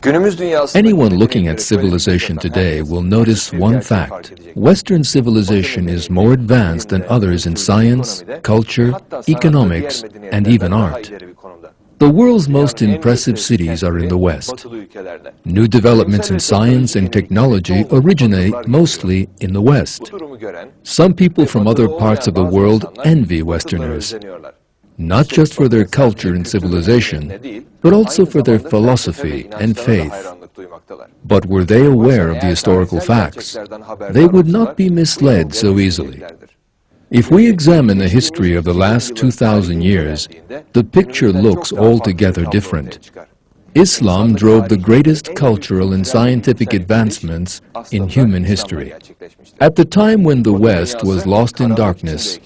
Anyone looking at civilization today will notice one fact. Western civilization is more advanced than others in science, culture, economics, and even art. The world's most impressive cities are in the West. New developments in science and technology originate mostly in the West. Some people from other parts of the world envy Westerners, not just for their culture and civilization, but also for their philosophy and faith. But were they aware of the historical facts, they would not be misled so easily. If we examine the history of the last 2,000 years, the picture looks altogether different. Islam drove the greatest cultural and scientific advancements in human history. At the time when the West was lost in darkness,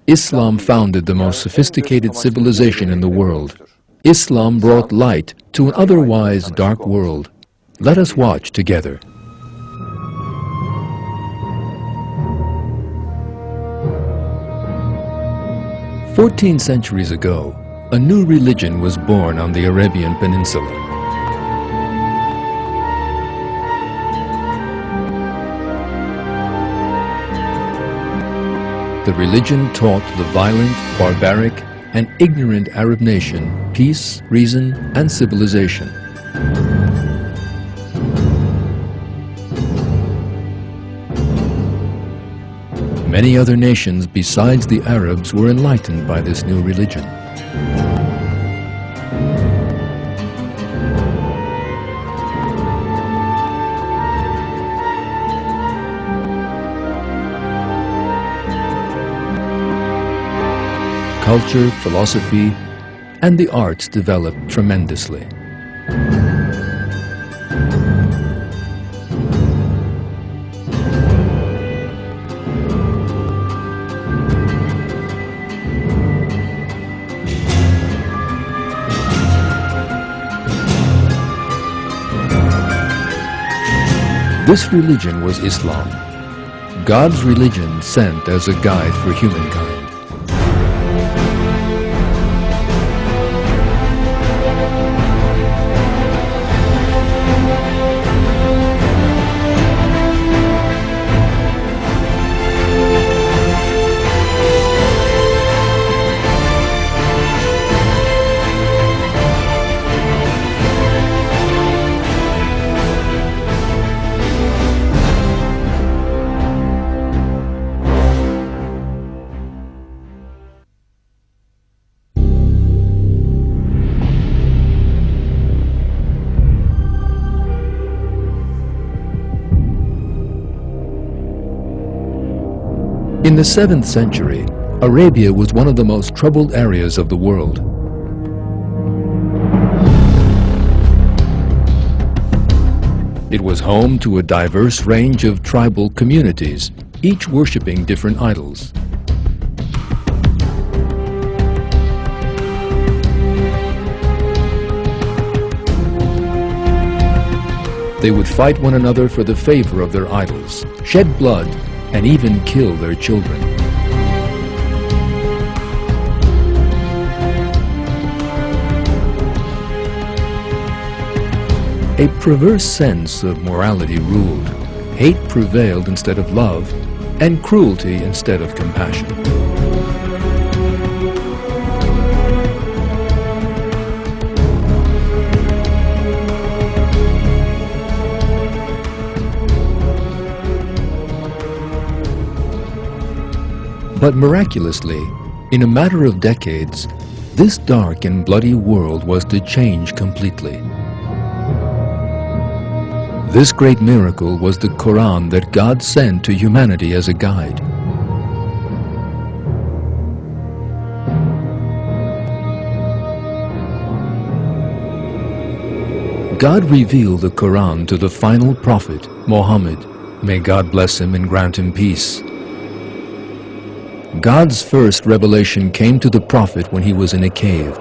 Islam founded the most sophisticated civilization in the world. Islam brought light to an otherwise dark world. Let us watch together. 14 centuries ago, a new religion was born on the Arabian Peninsula. The religion taught the violent, barbaric, and ignorant Arab nation peace, reason, and civilization. Many other nations besides the Arabs were enlightened by this new religion. Culture, philosophy, and the arts developed tremendously. This religion was Islam, God's religion sent as a guide for humankind. In the 7th century, Arabia was one of the most troubled areas of the world. It was home to a diverse range of tribal communities, each worshipping different idols. They would fight one another for the favor of their idols, shed blood, and even kill their children. A perverse sense of morality ruled. Hate prevailed instead of love, and cruelty instead of compassion. But miraculously, in a matter of decades, this dark and bloody world was to change completely. This great miracle was the Quran that God sent to humanity as a guide. God revealed the Quran to the final prophet, Muhammad. May God bless him and grant him peace. God's first revelation came to the prophet when he was in a cave.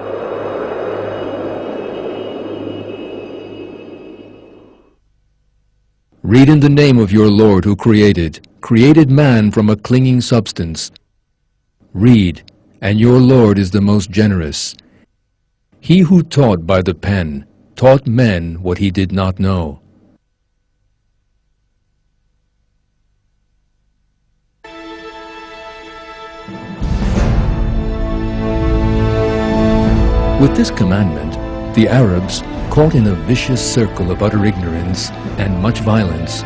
Read in the name of your Lord who created man from a clinging substance. Read, and your Lord is the most generous. He who taught by the pen taught men what he did not know. With this commandment, the Arabs, caught in a vicious circle of utter ignorance and much violence,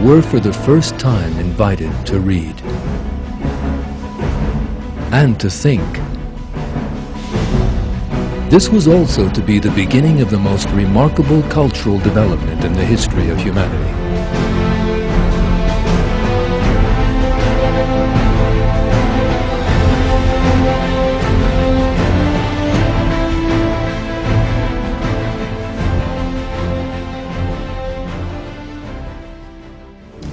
were for the first time invited to read and to think. This was also to be the beginning of the most remarkable cultural development in the history of humanity.